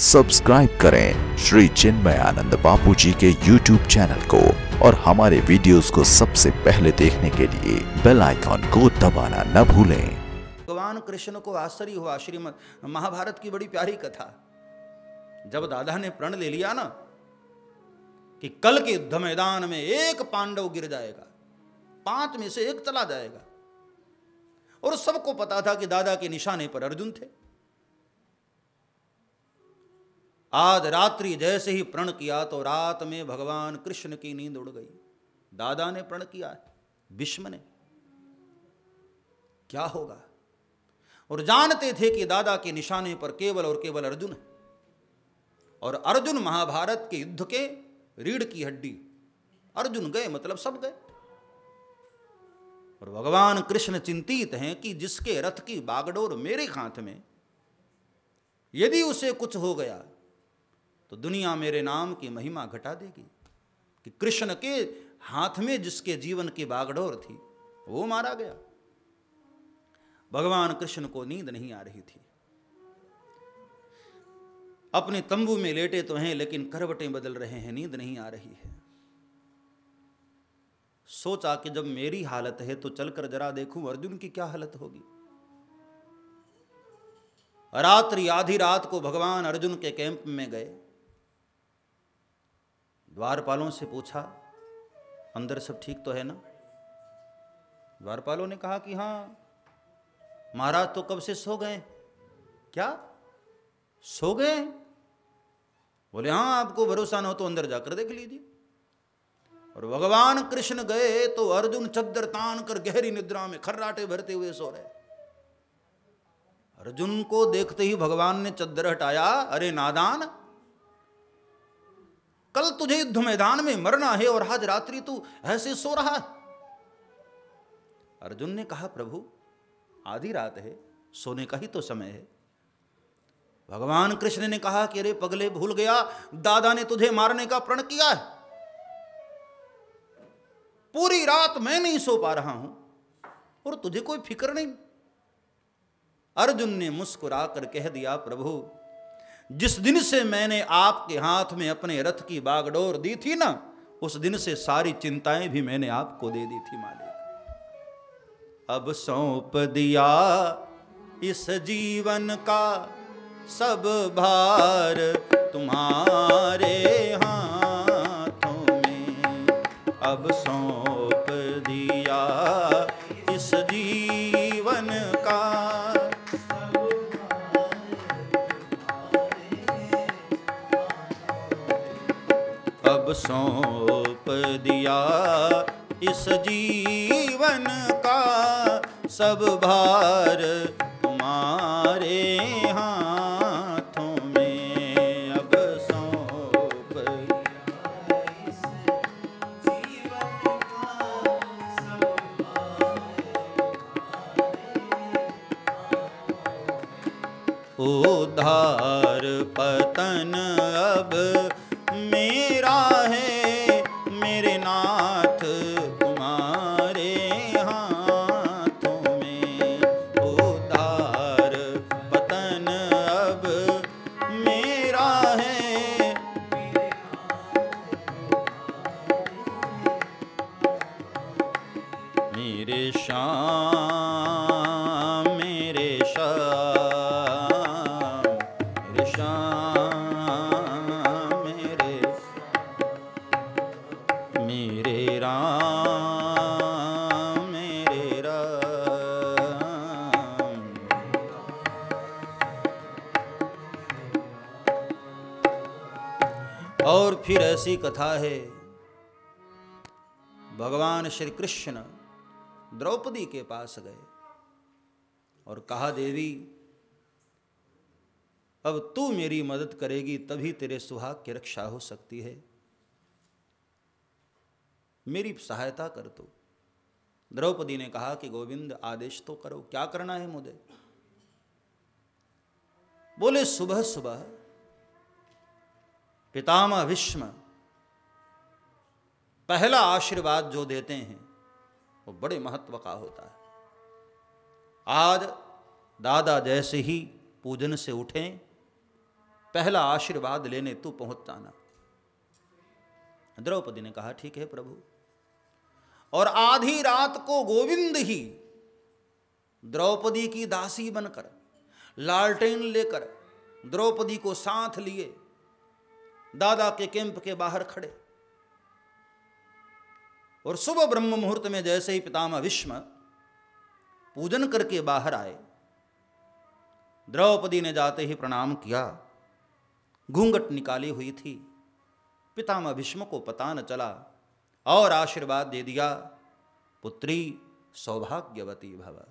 Subscribe करें श्री चिन्मय आनंद बापू जी के YouTube channel को और हमारे वीडियोस को सबसे पहले देखने के लिए बेल आइकॉन को दबाना न भूलें। भगवान कृष्ण को आश्चर्य हुआ। श्रीमद् महाभारत की बड़ी प्यारी कथा। जब दादा ने प्रण ले लिया ना कि कल के युद्ध मैदान में एक पांडव गिर जाएगा, 5 में से 1 चला जाएगा, और सबको पता था कि दादा के निशाने पर अर्जुन थे। आज रात्रि जैसे ही प्रण किया तो रात में भगवान कृष्ण की नींद उड़ गई। दादा ने प्रण किया है, भीष्म ने, क्या होगा, और जानते थे कि दादा के निशाने पर केवल और केवल अर्जुन है, और अर्जुन महाभारत के युद्ध के रीढ़ की हड्डी। अर्जुन गए मतलब सब गए। और भगवान कृष्ण चिंतित हैं कि जिसके रथ की बागडोर मेरे हाथ में, यदि उसे कुछ हो गया तो दुनिया मेरे नाम की महिमा घटा देगी कि कृष्ण के हाथ में जिसके जीवन की बागडोर थी वो मारा गया। भगवान कृष्ण को नींद नहीं आ रही थी। अपने तंबू में लेटे तो हैं लेकिन करवटें बदल रहे हैं, नींद नहीं आ रही है। सोचा कि जब मेरी हालत है तो चलकर जरा देखूं अर्जुन की क्या हालत होगी। रात्रि आधी रात को भगवान अर्जुन के कैंप में गए। द्वारपालों से पूछा, अंदर सब ठीक तो है ना? द्वारपालों ने कहा कि हाँ महाराज तो कब से सो गए। क्या सो गए? बोले हाँ, आपको भरोसा न हो तो अंदर जाकर देख लीजिए। और भगवान कृष्ण गए तो अर्जुन चद्दर तान कर गहरी निद्रा में खर्राटे भरते हुए सो रहे। अर्जुन को देखते ही भगवान ने चद्दर हटाया। अरे नादान, कल तुझे युद्ध मैदान में मरना है और आज रात्रि तू ऐसे सो रहा है। अर्जुन ने कहा प्रभु आधी रात है, सोने का ही तो समय है। भगवान कृष्ण ने कहा कि अरे पगले, भूल गया दादा ने तुझे मारने का प्रण किया है। पूरी रात मैं नहीं सो पा रहा हूं और तुझे कोई फिक्र नहीं। अर्जुन ने मुस्कुराकर कह दिया प्रभु, जिस दिन से मैंने आपके हाथ में अपने रथ की बागडोर दी थी ना, उस दिन से सारी चिंताएं भी मैंने आपको दे दी थी मालिक। अब सौंप दिया इस जीवन का सब भार तुम्हारे हाथों में। अब सौंप दिया इस जीवन का, अब सौंप दिया इस जीवन का सब भार तुम्हारे हाथों में। अब सौंप दिया इस जीवन का सब भार। उद्धार पतन अब मेरा है मेरे नाथ तुम्हारे हाथों में। उद्धार पतन अब मेरा है, मेरे श्याम मेरे श्याम मेरे श्याम मेरे राम मेरे राम। और फिर ऐसी कथा है, भगवान श्री कृष्ण द्रौपदी के पास गए और कहा देवी अब तू मेरी मदद करेगी तभी तेरे सुहाग की रक्षा हो सकती है, मेरी सहायता कर तू। द्रौपदी ने कहा कि गोविंद आदेश तो करो, क्या करना है मुझे? बोले सुबह सुबह पितामह भीष्म पहला आशीर्वाद जो देते हैं वो बड़े महत्व का होता है। आज दादा जैसे ही पूजन से उठें, पहला आशीर्वाद लेने तू पहुंच जाना। द्रौपदी ने कहा ठीक है प्रभु। और आधी रात को गोविंद ही द्रौपदी की दासी बनकर लालटेन लेकर द्रौपदी को साथ लिए दादा के कैंप के बाहर खड़े। और सुबह ब्रह्म मुहूर्त में जैसे ही पितामह भीष्म पूजन करके बाहर आए, द्रौपदी ने जाते ही प्रणाम किया, घूंघट निकाली हुई थी। पितामह भीष्म को पता न चला और आशीर्वाद दे दिया, पुत्री सौभाग्यवती भव।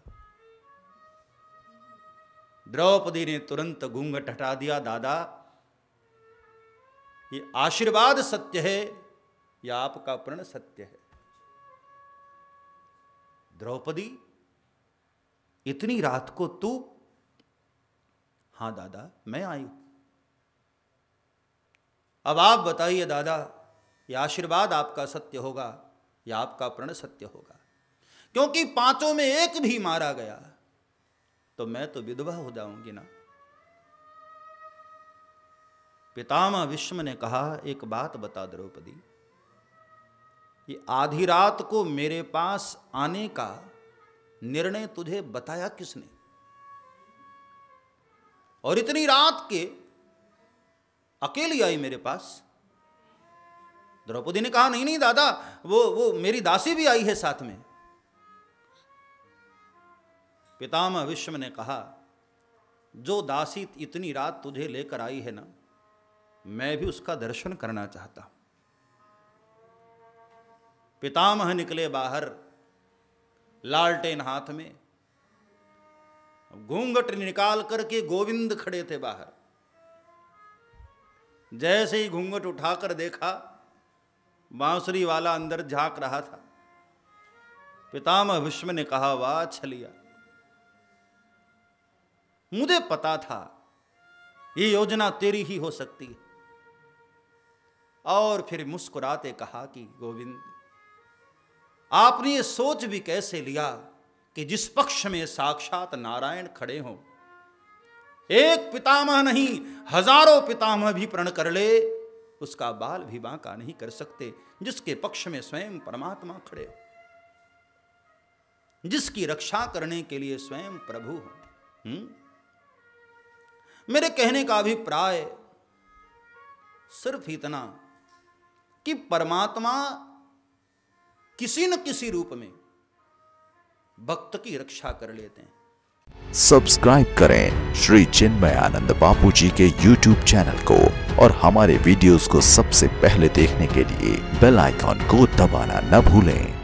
द्रौपदी ने तुरंत घूंघट हटा दिया, दादा ये आशीर्वाद सत्य है या आपका प्रण सत्य है? द्रौपदी इतनी रात को तू? हां दादा मैं आई हूं। अब आप बताइए दादा, यह आशीर्वाद आपका सत्य होगा या आपका प्रण सत्य होगा? क्योंकि पांचों में एक भी मारा गया तो मैं तो विधवा हो जाऊंगी ना। पितामह भीष्म ने कहा एक बात बता द्रौपदी, ये आधी रात को मेरे पास आने का निर्णय तुझे बताया किसने? और इतनी रात के अकेली आई मेरे पास? द्रौपदी ने कहा नहीं नहीं दादा, वो मेरी दासी भी आई है साथ में। पितामह भीष्म ने कहा जो दासी इतनी रात तुझे लेकर आई है ना, मैं भी उसका दर्शन करना चाहता हूं। पितामह निकले बाहर, लालटेन हाथ में, घूंघट निकाल करके गोविंद खड़े थे बाहर। जैसे ही घूंघट उठाकर देखा, बांसुरी वाला अंदर झांक रहा था। पितामह भीष्म ने कहा वाह छलिया, मुझे पता था ये योजना तेरी ही हो सकती है। और फिर मुस्कुराते कहा कि गोविंद, आपने ये सोच भी कैसे लिया कि जिस पक्ष में साक्षात नारायण खड़े हों, एक पितामह नहीं हजारों पितामह भी प्रण कर ले, उसका बाल भी बांका नहीं कर सकते, जिसके पक्ष में स्वयं परमात्मा खड़े हो, जिसकी रक्षा करने के लिए स्वयं प्रभु हो। मेरे कहने का अभिप्राय सिर्फ इतना कि परमात्मा किसी न किसी रूप में भक्त की रक्षा कर लेते हैं। सब्सक्राइब करें श्री चिन्मयानंद बापू जी के YouTube चैनल को और हमारे वीडियोस को सबसे पहले देखने के लिए बेल आइकॉन को दबाना न भूलें।